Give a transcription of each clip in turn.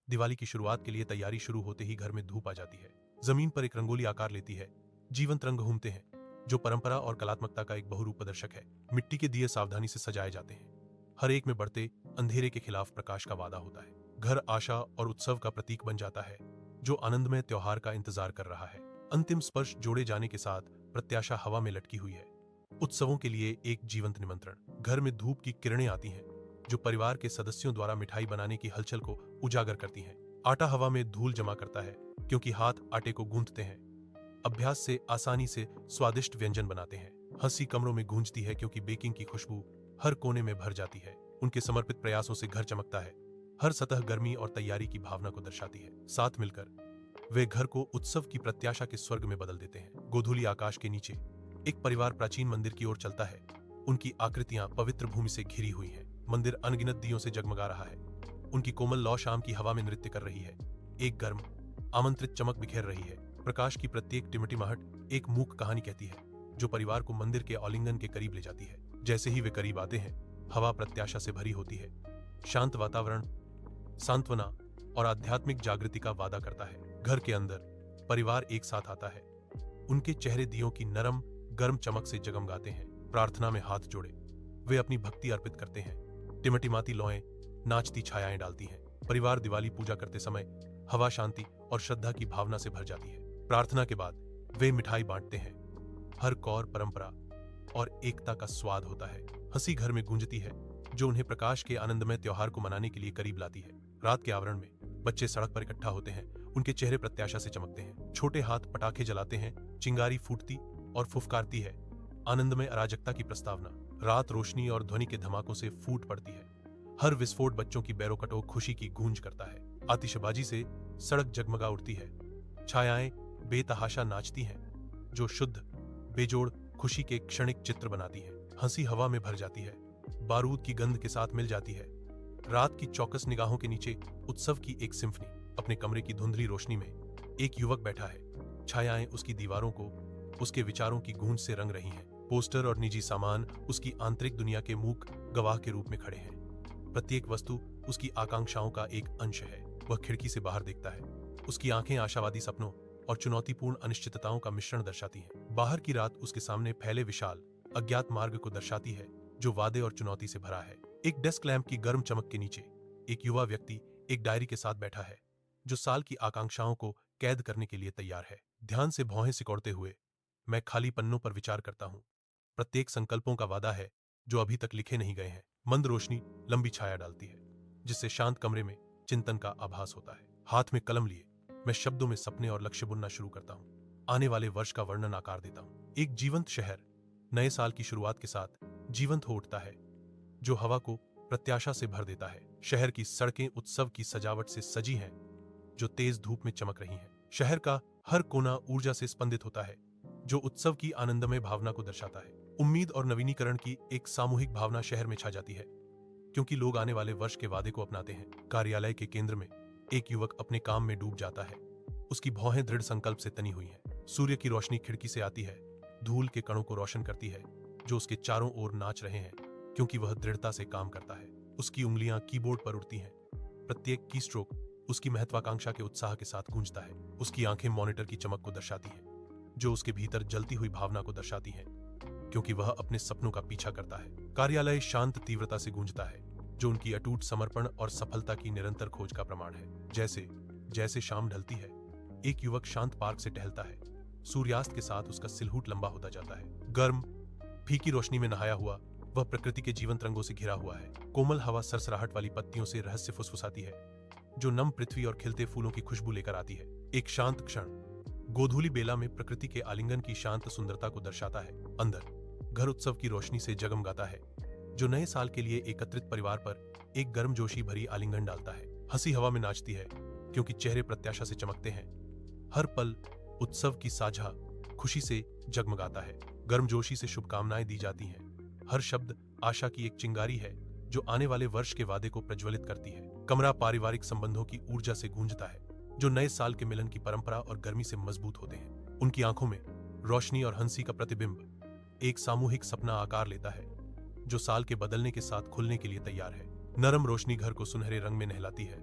दिवाली की शुरुआत के लिए तैयारी शुरू होते ही घर में धूप आ जाती है। जमीन पर एक रंगोली आकार लेती है। जीवंत रंग घूमते हैं, जो परंपरा और कलात्मकता का एक बहुरूप प्रदर्शक है। मिट्टी के दिए सावधानी से सजाए जाते हैं। हर एक में बढ़ते अंधेरे के खिलाफ प्रकाश का वादा होता है। घर आशा और उत्सव का प्रतीक बन जाता है, जो आनंदमय त्योहार का इंतजार कर रहा है। अंतिम स्पर्श जोड़े जाने के साथ प्रत्याशा हवा में लटकी हुई है। उत्सवों के लिए एक जीवंत निमंत्रण। घर में धूप की किरणें आती हैं, जो परिवार के सदस्यों द्वारा मिठाई बनाने की हलचल को उजागर करती हैं। आटा हवा में धूल जमा करता है, क्योंकि हाथ आटे को गूंथते हैं। अभ्यास से आसानी से स्वादिष्ट व्यंजन बनाते हैं। हंसी कमरों में गूंजती है, क्योंकि बेकिंग की खुशबू हर कोने में भर जाती है। उनके समर्पित प्रयासों से घर चमकता है। हर सतह गर्मी और तैयारी की भावना को दर्शाती है। साथ मिलकर वे घर को उत्सव की प्रत्याशा के स्वर्ग में बदल देते हैं। गोधूली आकाश के नीचे एक परिवार प्राचीन मंदिर की ओर चलता है। उनकी आकृतियां पवित्र भूमि से घिरी हुई हैं। मंदिर अनगिनत दियों से जगमगा रहा है। उनकी कोमल लौ शाम की हवा में नृत्य कर रही है। एक गर्म आमंत्रित चमक बिखेर रही है। प्रकाश की प्रत्येक टिमटिमाहट एक मूक कहानी कहती है, जो परिवार को मंदिर के आलिंगन के करीब ले जाती है। जैसे ही वे करीब आते हैं, हवा प्रत्याशा से भरी होती है। शांत वातावरण सांत्वना और आध्यात्मिक जागृति का वादा करता है। घर के अंदर परिवार एक साथ आता है। उनके चेहरे दियों की नरम गर्म चमक से जगमगाते हैं। प्रार्थना में हाथ जोड़े वे अपनी भक्ति अर्पित करते हैं। टिमटिमाती लौएं नाचती छायाएं डालती हैं। परिवार दिवाली पूजा करते समय हवा शांति और श्रद्धा की भावना से भर जाती है। प्रार्थना के बाद वे मिठाई बांटते हैं। हर कौर परंपरा और एकता का स्वाद होता है। हंसी घर में गूंजती है, जो उन्हें प्रकाश के आनंदमय त्योहार को मनाने के लिए करीब लाती है। रात के आवरण में बच्चे सड़क पर इकट्ठा होते हैं। उनके चेहरे प्रत्याशा से चमकते हैं। छोटे हाथ पटाखे जलाते हैं। चिंगारी फूटती और फुफकारती है। आनंदमय अराजकता की प्रस्तावना। रात रोशनी और ध्वनि के धमाकों से फूट पड़ती है। हर विस्फोट बच्चों की बैरोकटों खुशी की गूंज करता है। आतिशबाजी से सड़क जगमगा उठती है। छायाएं बेतहाशा नाचती हैं, जो शुद्ध बेजोड़ खुशी के क्षणिक चित्र बनाती हैं। हंसी हवा में भर जाती है, बारूद की गंध के साथ मिल जाती है। रात की चौकस निगाहों के नीचे उत्सव की एक सिम्फनी। अपने कमरे की धुंधली रोशनी में एक युवक बैठा है। छायाएं उसकी दीवारों को उसके विचारों की गूंज से रंग रही हैं। पोस्टर और निजी सामान उसकी आंतरिक दुनिया के मूक गवाह के रूप में खड़े हैं। प्रत्येक वस्तु उसकी आकांक्षाओं का एक अंश है। वह खिड़की से बाहर देखता है। उसकी आंखें आशावादी सपनों और चुनौतीपूर्ण अनिश्चितताओं का मिश्रण दर्शाती हैं। बाहर की रात उसके सामने फैले विशाल अज्ञात मार्ग को दर्शाती है, जो वादे और चुनौती से भरा है। एक डेस्क लैंप की गर्म चमक के नीचे एक युवा व्यक्ति एक डायरी के साथ बैठा है, जो साल की आकांक्षाओं को कैद करने के लिए तैयार है। ध्यान से भौहें सिकोड़ते हुए मैं खाली पन्नों पर विचार करता हूँ। प्रत्येक संकल्पों का वादा है, जो अभी तक लिखे नहीं गए हैं। मंद रोशनी लंबी छाया डालती है, जिससे शांत कमरे में चिंतन का आभास होता है। हाथ में कलम लिए मैं शब्दों में सपने और लक्ष्य बुनना शुरू करता हूँ। आने वाले वर्ष का वर्णन आकार देता हूँ। एक जीवंत शहर नए साल की शुरुआत के साथ जीवंत हो उठता है, जो हवा को प्रत्याशा से भर देता है। शहर की सड़कें उत्सव की सजावट से सजी हैं, जो तेज धूप में चमक रही हैं। शहर का हर कोना ऊर्जा से स्पंदित होता है, जो उत्सव की आनंदमय भावना को दर्शाता है। उम्मीद और नवीनीकरण की एक सामूहिक भावना शहर में छा जाती है, क्योंकि लोग आने वाले वर्ष के वादे को अपनाते हैं। कार्यालय के केंद्र में एक युवक अपने काम में डूब जाता है। उसकी भौहें दृढ़ संकल्प से तनी हुई हैं। सूर्य की रोशनी खिड़की से आती है, धूल के कणों को रोशन करती है, जो उसके चारों ओर नाच रहे हैं, क्योंकि वह दृढ़ता से काम करता है। उसकी उंगलियां कीबोर्ड पर उड़ती हैं। प्रत्येक की स्ट्रोक उसकी महत्वाकांक्षा के उत्साह के साथ गूंजता है। उसकी आंखें मॉनिटर की चमक को दर्शाती हैं, जो उसके भीतर जलती हुई भावना को दर्शाती हैं, क्योंकि वह अपने सपनों का पीछा करता है। कार्यालय शांत तीव्रता से गूंजता है, जो उनकी अटूट समर्पण और सफलता की निरंतर खोज का प्रमाण है। जैसे जैसे शाम ढलती है, एक युवक शांत पार्क से टहलता है। सूर्यास्त के साथ उसका सिलहूट लंबा होता जाता है। गर्म फीकी रोशनी में नहाया हुआ वह प्रकृति के जीवंत रंगों से घिरा हुआ है। कोमल हवा सरसराहट वाली पत्तियों से रहस्य फुसफुसाती है, जो नम पृथ्वी और खिलते फूलों की खुशबू लेकर आती है। एक शांत क्षण गोधूली बेला में प्रकृति के आलिंगन की शांत सुंदरता को दर्शाता है। अंदर घर उत्सव की रोशनी से जगमगाता है, जो नए साल के लिए एकत्रित परिवार पर एक गर्मजोशी भरी आलिंगन डालता है। हंसी हवा में नाचती है, क्योंकि चेहरे प्रत्याशा से चमकते हैं। हर पल उत्सव की साझा खुशी से जगमगाता है। गर्मजोशी से शुभकामनाएं दी जाती हैं। हर शब्द आशा की एक चिंगारी है, जो आने वाले वर्ष के वादे को प्रज्वलित करती है। कमरा पारिवारिक संबंधों की ऊर्जा से गूंजता है, जो नए साल के मिलन की परंपरा और गर्मी से मजबूत होते हैं। उनकी आंखों में रोशनी और हंसी का प्रतिबिंब एक सामूहिक सपना आकार लेता है, जो साल के बदलने के साथ खुलने के लिए तैयार है। नरम रोशनी घर को सुनहरे रंग में नहलाती है,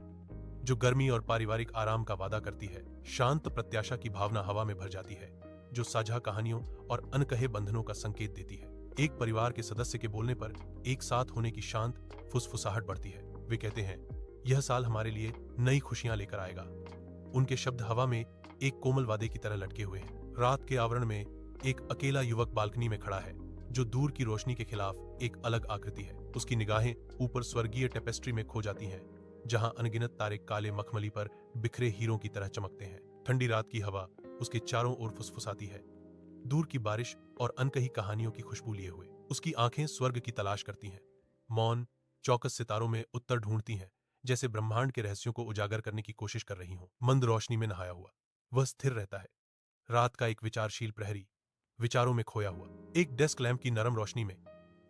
जो गर्मी और पारिवारिक आराम का वादा करती है। शांत प्रत्याशा की भावना हवा में भर जाती है, जो साझा कहानियों और अनकहे बंधनों का संकेत देती है। एक परिवार के सदस्य के बोलने पर एक साथ होने की शांत फुसफुसाहट बढ़ती है। वे कहते हैं, यह साल हमारे लिए नई खुशियां लेकर आएगा। उनके शब्द हवा में एक कोमल वादे की तरह लटके हुए हैं। रात के आवरण में एक अकेला युवक बालकनी में खड़ा है, जो दूर की रोशनी के खिलाफ एक अलग आकृति है। उसकी निगाहें ऊपर स्वर्गीय टेपेस्ट्री में खो जाती हैं, जहां अनगिनत तारे काले मखमली पर बिखरे हीरों की तरह चमकते हैं। ठंडी रात की हवा उसके चारों ओर फुसफुसाती है, दूर की बारिश और अनकही कहानियों की खुशबू लिए हुए। उसकी आंखें स्वर्ग की तलाश करती हैं, मौन चौकस सितारों में उत्तर ढूंढती हैं, जैसे ब्रह्मांड के रहस्यों को उजागर करने की कोशिश कर रही हों। मंद रोशनी में नहाया हुआ वह स्थिर रहता है, रात का एक विचारशील प्रहरी, विचारों में खोया हुआ। एक डेस्क लैंप की नरम रोशनी में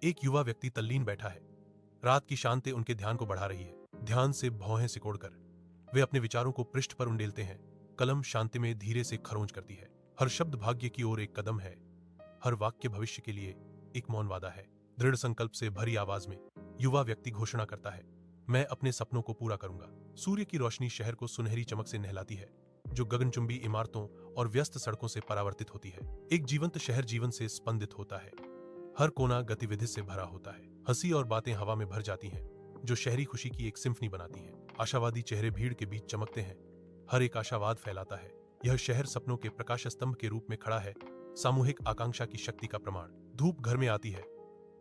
एक युवा व्यक्ति तल्लीन बैठा है। रात की शांति उनके ध्यान को बढ़ा रही है। ध्यान से भौहें सिकोड़कर वे अपने विचारों को पृष्ठ पर उंडेलते हैं। कलम शांति में धीरे से खरोंच करती है। हर शब्द भाग्य की ओर एक कदम है, हर वाक्य भविष्य के लिए एक मौन वादा है। दृढ़ संकल्प से भरी आवाज में युवा व्यक्ति घोषणा करता है, मैं अपने सपनों को पूरा करूंगा। सूर्य की रोशनी शहर को सुनहरी चमक से नहलाती है, जो गगनचुंबी इमारतों और व्यस्त सड़कों से परावर्तित होती है। एक जीवंत शहर जीवन से स्पंदित होता है, हर कोना गतिविधि से भरा होता है। हंसी और बातें हवा में भर जाती हैं, जो शहरी खुशी की एक सिम्फनी बनाती हैं। आशावादी चेहरे भीड़ के बीच चमकते हैं, हर एक आशावाद फैलाता है। यह शहर सपनों के प्रकाश स्तंभ के रूप में खड़ा है, सामूहिक आकांक्षा की शक्ति का प्रमाण। धूप घर में आती है,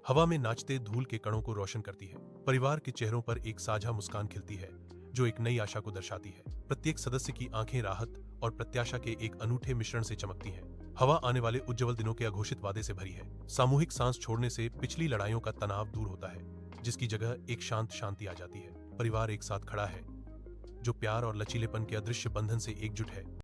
हवा में नाचते धूल के कणों को रोशन करती है। परिवार के चेहरों पर एक साझा मुस्कान खिलती है, जो एक नई आशा को दर्शाती है। प्रत्येक सदस्य की आंखें राहत और प्रत्याशा के एक अनूठे मिश्रण से चमकती हैं। हवा आने वाले उज्जवल दिनों के अघोषित वादे से भरी है। सामूहिक सांस छोड़ने से पिछली लड़ाइयों का तनाव दूर होता है, जिसकी जगह एक शांत शांति आ जाती है। परिवार एक साथ खड़ा है, जो प्यार और लचीलेपन के अदृश्य बंधन से एकजुट है।